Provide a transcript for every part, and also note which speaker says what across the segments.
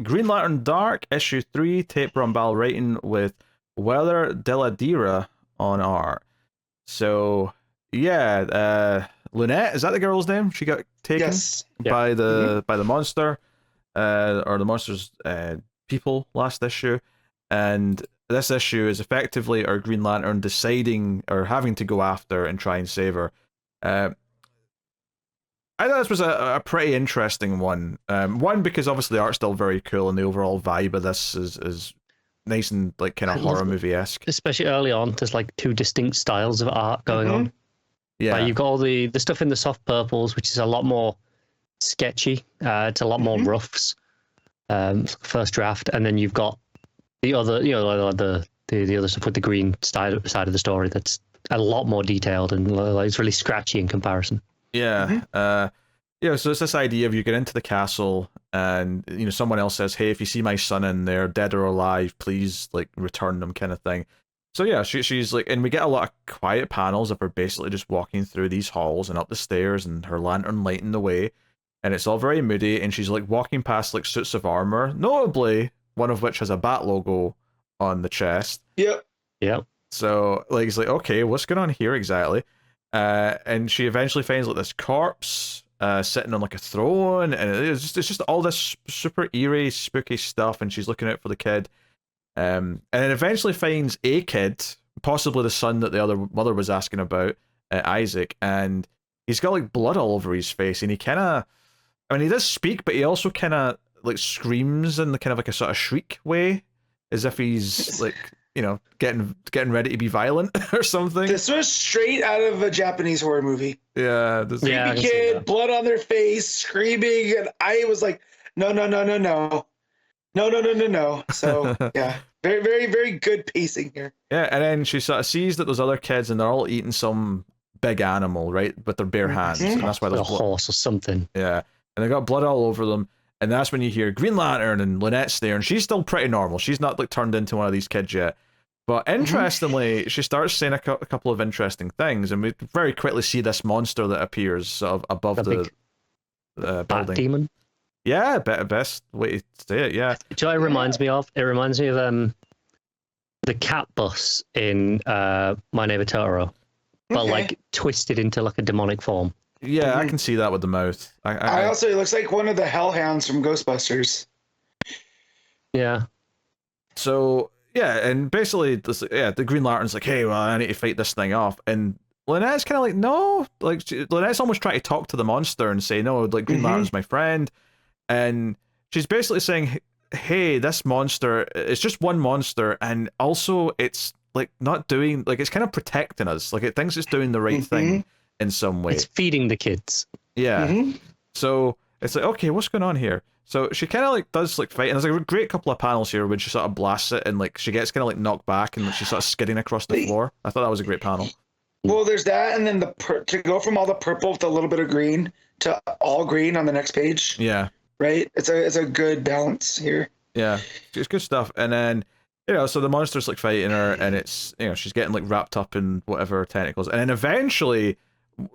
Speaker 1: Green Lantern Dark, issue 3, Tate Brombal writing with WERTHER DELL'EDERA on art. So, yeah, Lynette, is that the girl's name? She got taken
Speaker 2: Yes.
Speaker 1: by the monster, or the monster's people last issue. And this issue is effectively our Green Lantern deciding or having to go after and try and save her. I thought this was a pretty interesting one. One, because obviously the art's still very cool and the overall vibe of this is nice and like kind of horror movie-esque.
Speaker 3: Especially early on, there's like two distinct styles of art going on.
Speaker 1: Yeah.
Speaker 3: Like you've got all the stuff in the soft purples, which is a lot more sketchy. It's a lot more roughs. First draft, and then you've got the other, the other stuff with the green side of the story that's a lot more detailed and like, it's really scratchy in comparison.
Speaker 1: Yeah. So it's this idea of you get into the castle and someone else says, hey, if you see my son in there, dead or alive, please like return them, kind of thing. So yeah, she's like, and we get a lot of quiet panels of her basically just walking through these halls and up the stairs and her lantern lighting the way, and it's all very moody, and she's like walking past like suits of armor, notably one of which has a bat logo on the chest.
Speaker 2: Yep.
Speaker 1: So like it's like, okay, what's going on here exactly? And she eventually finds like this corpse sitting on like a throne, and it's just all this super eerie, spooky stuff, and she's looking out for the kid. And it eventually finds a kid, possibly the son that the other mother was asking about, Isaac, and he's got like blood all over his face, and he he does speak, but he also kind of like screams in the kind of like a sort of shriek way, as if he's like, getting ready to be violent or something.
Speaker 2: This was straight out of a Japanese horror movie.
Speaker 1: Yeah.
Speaker 2: Creepy kid, blood on their face, screaming, and I was like, no. So yeah, very, very, very good pacing here.
Speaker 1: Yeah, and then she sort of sees that those other kids, and they're all eating some big animal, right, with their bare hands, and that's why there's
Speaker 3: a horse or something.
Speaker 1: Yeah, and they got blood all over them. And that's when you hear Green Lantern and Lynette's there, and she's still pretty normal. She's not like turned into one of these kids yet. But interestingly, she starts saying a couple of interesting things, and we very quickly see this monster that appears sort of above the building.
Speaker 3: Bat demon?
Speaker 1: Yeah, best way to say it, yeah.
Speaker 3: Do you know what it reminds me of? It reminds me of the cat bus in My Neighbor Totoro, but like twisted into like a demonic form.
Speaker 1: Yeah, I can see that with the mouth.
Speaker 2: I also, it looks like one of the hellhounds from Ghostbusters.
Speaker 1: Yeah. So, yeah, and basically, the Green Lantern's like, hey, well, I need to fight this thing off. And Lynette's kind of like, no. Like, Lynette's almost trying to talk to the monster and say, no, like, Green Lantern's my friend. And she's basically saying, hey, this monster, it's just one monster, and also it's, like, not doing, like, it's kind of protecting us. Like, it thinks it's doing the right thing in some way. It's
Speaker 3: feeding the kids.
Speaker 1: Yeah. So it's like, okay, what's going on here? So she kind of like does like fight, and there's like a great couple of panels here when she sort of blasts it, and like she gets kind of like knocked back, and she's sort of skidding across the floor. I thought that was a great panel.
Speaker 2: Well, there's that, and then to go from all the purple with a little bit of green to all green on the next page.
Speaker 1: Yeah.
Speaker 2: Right. It's a good balance here.
Speaker 1: Yeah, it's good stuff. And then so the monster's like fighting her, and it's she's getting like wrapped up in whatever tentacles, and then eventually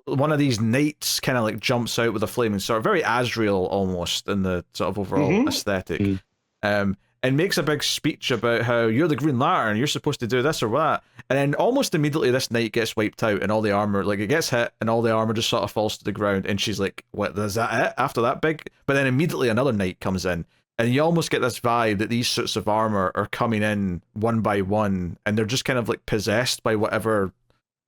Speaker 1: one of these knights kind of like jumps out with a flaming sword, very Azrael almost in the sort of overall aesthetic, and makes a big speech about how you're the Green Lantern, you're supposed to do this or that, and then almost immediately this knight gets wiped out, and all the armor, like it gets hit, and all the armor just sort of falls to the ground, and she's like, "What? Is that it?" After that big, but then immediately another knight comes in, and you almost get this vibe that these suits of armor are coming in one by one, and they're just kind of like possessed by whatever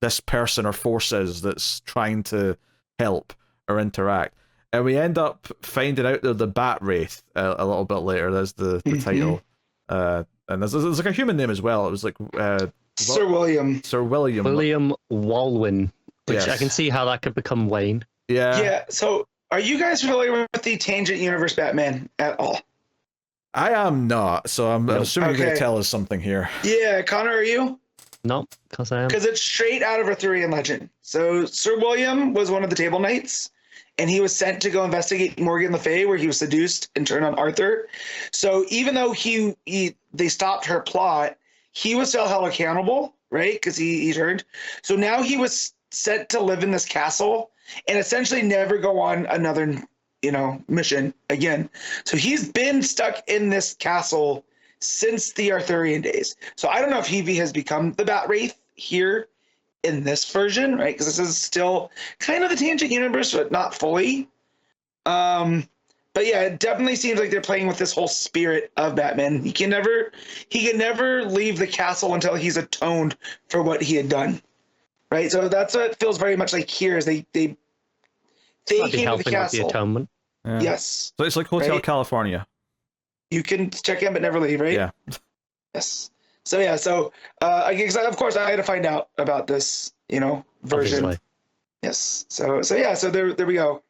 Speaker 1: this person or force is that's trying to help or interact. And we end up finding out they're the Bat Wraith a little bit later. There's the title. And there's like a human name as well. It was like
Speaker 2: Sir William.
Speaker 1: Sir William.
Speaker 3: William Walwyn, which I can see how that could become Wayne.
Speaker 1: Yeah.
Speaker 2: Yeah. So are you guys familiar with the Tangent Universe Batman at all?
Speaker 1: I am not. So I'm assuming you're going to tell us something here.
Speaker 2: Yeah. Connor, are you?
Speaker 3: No, because I am.
Speaker 2: Because it's straight out of Arthurian legend. So Sir William was one of the Table Knights, and he was sent to go investigate Morgan Le Fay, where he was seduced and turned on Arthur. So even though they stopped her plot, he was still held accountable, right? Because he turned. So now he was sent to live in this castle and essentially never go on another mission again. So he's been stuck in this castle since the Arthurian days. So I don't know if he has become the Bat Wraith here in this version, right? Because this is still kind of the Tangent universe, but not fully. But yeah, it definitely seems like they're playing with this whole spirit of Batman. He can never leave the castle until he's atoned for what he had done, right? So that's what it feels very much like here. Is they came to the castle.
Speaker 3: The atonement.
Speaker 1: Yeah.
Speaker 2: Yes.
Speaker 1: So it's like Hotel
Speaker 2: Right?
Speaker 1: California.
Speaker 2: You can check in but never leave, right?
Speaker 1: Yeah.
Speaker 2: Yes. So yeah. So of course I had to find out about this, version.
Speaker 3: Obviously.
Speaker 2: Yes. So yeah. So there we go.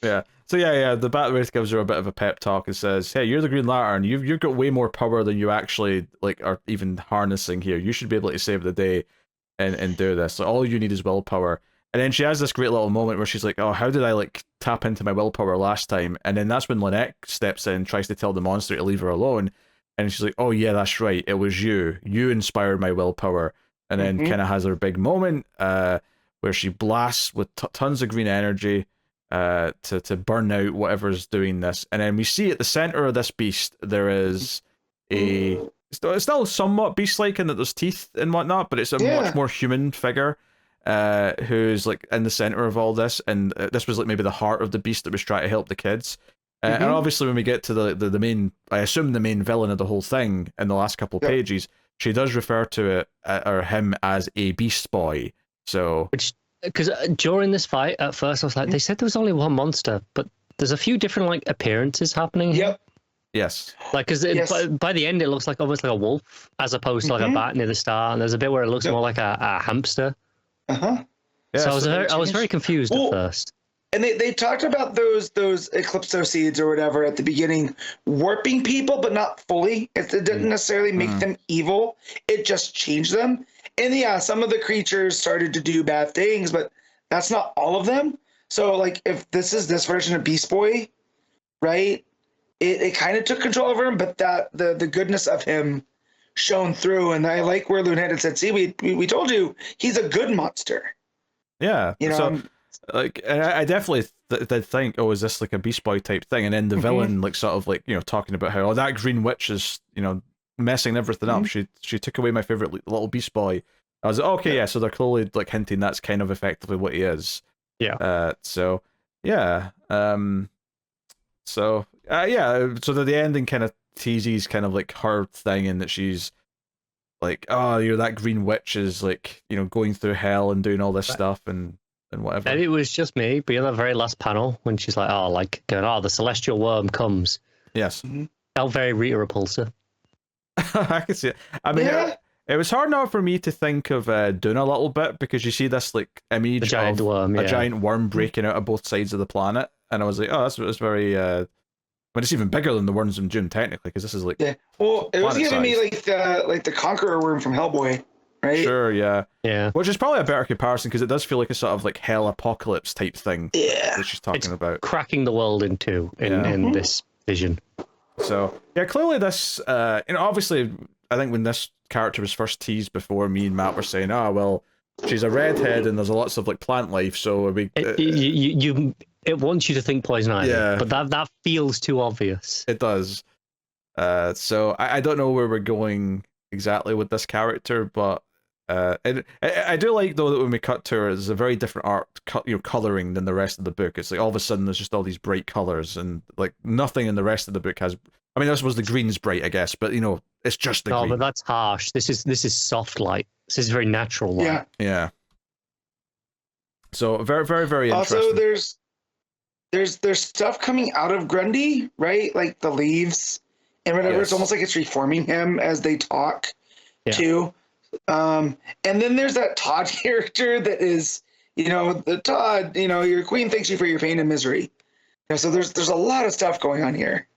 Speaker 1: Yeah. So yeah. The Bat Wraith gives her a bit of a pep talk and says, "Hey, you're the Green Lantern. You've got way more power than you actually are even harnessing here. You should be able to save the day, and do this. So all you need is willpower." And then she has this great little moment where she's like, "Oh, how did I tap into my willpower last time?" And then that's when Lynette steps in and tries to tell the monster to leave her alone. And she's like, "Oh yeah, that's right. It was you. You inspired my willpower." And then kind of has her big moment where she blasts with tons of green energy to burn out whatever's doing this. And then we see at the center of this beast there is it's still somewhat beast-like in that there's teeth and whatnot, but it's a much more human figure who's in the center of all this. And this was maybe the heart of the beast that was trying to help the kids. And obviously when we get to the main, I assume the main villain of the whole thing in the last couple pages, she does refer to it or him as a beast boy. So
Speaker 3: because during this fight, at first I was like, they said there was only one monster, but there's a few different appearances happening here.
Speaker 2: Yep.
Speaker 1: Yes.
Speaker 3: Because by the end it looks almost like a wolf as opposed to a bat near the start, and there's a bit where it looks more like a hamster.
Speaker 2: Yeah,
Speaker 3: so I was very confused at first.
Speaker 2: And they talked about those Eclipso seeds or whatever at the beginning warping people, but not fully. It didn't necessarily make them evil. It just changed them. And yeah, some of the creatures started to do bad things, but that's not all of them. So if this is this version of Beast Boy, right? It kind of took control over him, but that the goodness of him shone through. And I like where Loonhead had said, "See, we told you he's a good monster."
Speaker 1: Yeah. So and I definitely did think, oh, is this a Beast Boy type thing? And then the villain talking about how that Green Witch is messing everything up. She took away my favorite little Beast Boy. I was like, okay, yeah. So they're clearly hinting that's kind of effectively what he is.
Speaker 3: Yeah.
Speaker 1: So yeah. So the ending kind of teases her thing, and that she's oh, that Green Witch is going through hell and doing all this stuff and whatever.
Speaker 3: Maybe it was just me, but in the very last panel when she's the celestial worm comes.
Speaker 1: Yes.
Speaker 3: Felt very Rita Repulsa.
Speaker 1: I can see it. I mean, it was hard not for me to think of Dune a little bit, because you see this image of a giant worm breaking out of both sides of the planet, and I was like, oh, that's very. But it's even bigger than the worms in Dune technically, because this is
Speaker 2: Well, it was giving me the Conqueror worm from Hellboy, right?
Speaker 1: Sure, yeah.
Speaker 3: Which
Speaker 1: is probably a better comparison, because it does feel like a sort of hell apocalypse type thing.
Speaker 2: Yeah,
Speaker 1: that she's talking about
Speaker 3: cracking the world in two in this vision.
Speaker 1: So yeah, clearly this, obviously, I think when this character was first teased before, me and Matt were saying, oh well, she's a redhead and there's lots of plant life, so
Speaker 3: it wants you to think Poison Ivy, but that feels too obvious.
Speaker 1: It does. So I don't know where we're going exactly with this character, but I do like though that when we cut to her, it's a very different art coloring than the rest of the book. It's all of a sudden there's just all these bright colors, and nothing in the rest of the book has. I mean, this was the green's bright, I guess, but it's just the green.
Speaker 3: Oh, but that's harsh. This is soft light. This is very natural light.
Speaker 1: Yeah. So very, very, very interesting.
Speaker 2: Also, there's stuff coming out of Grundy, right? Like the leaves and whatever. Yes. It's almost like it's reforming him as they talk too. And then there's that Todd character that is, the Todd, your queen thanks you for your pain and misery. So there's a lot of stuff going on here.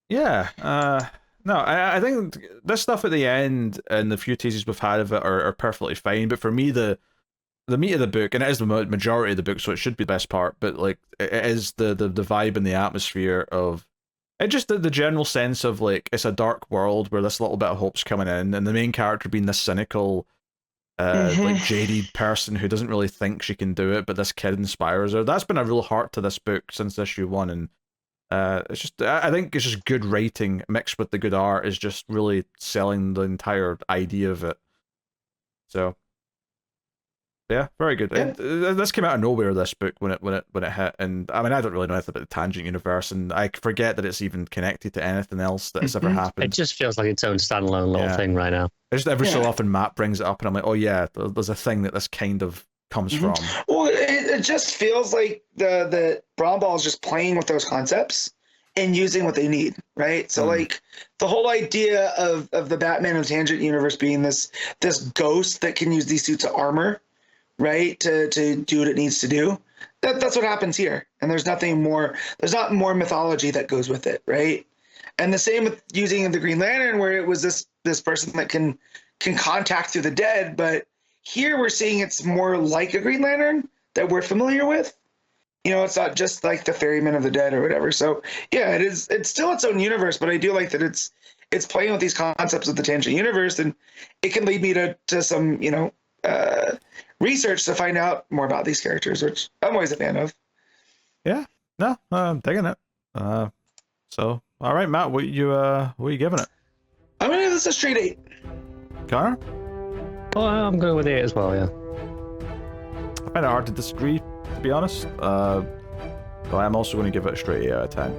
Speaker 1: Yeah. No, I think this stuff at the end and the few teasers we've had of it are perfectly fine. But for me, the meat of the book, and it is the majority of the book, so it should be the best part, but it is the vibe and the atmosphere of it, just the general sense of it's a dark world where this little bit of hope's coming in, and the main character being this cynical like jaded person who doesn't really think she can do it, but this kid inspires her. That's been a real heart to this book since issue 1, and it's just, I think it's just good writing mixed with the good art is just really selling the entire idea of it. So yeah, very good.
Speaker 2: Yeah.
Speaker 1: This came out of nowhere, this book, when it hit, and I mean, I don't really know anything about the Tangent universe, and I forget that it's even connected to anything else that has ever happened.
Speaker 3: It just feels like its own standalone little thing right now.
Speaker 1: Just every so often Matt brings it up, and I'm like, oh yeah, there's a thing that this kind of comes from.
Speaker 2: Well, it just feels like the BROMBAL is just playing with those concepts and using what they need, right? So like the whole idea of the Batman of Tangent universe being this ghost that can use these suits of armor, right, to do what it needs to do. That's what happens here, and there's nothing more. There's not more mythology that goes with it, right? And the same with using the Green Lantern, where it was this person that can contact through the dead, but here we're seeing it's more like a Green Lantern that we're familiar with. You know, it's not just like the Ferryman of the Dead or whatever. So yeah, it is. It's still its own universe, but I do like that it's playing with these concepts of the Tangent universe, and it can lead me to some research to find out more about these characters, which I'm always a fan of.
Speaker 1: Yeah, no, I'm digging it. So all right, Matt, what you giving it?
Speaker 2: I'm gonna give this a straight 8.
Speaker 1: Connor?
Speaker 3: Oh, I'm going with 8 as well. Yeah.
Speaker 1: I find it hard to disagree, to be honest. But I'm also going to give it a straight 8 out of 10.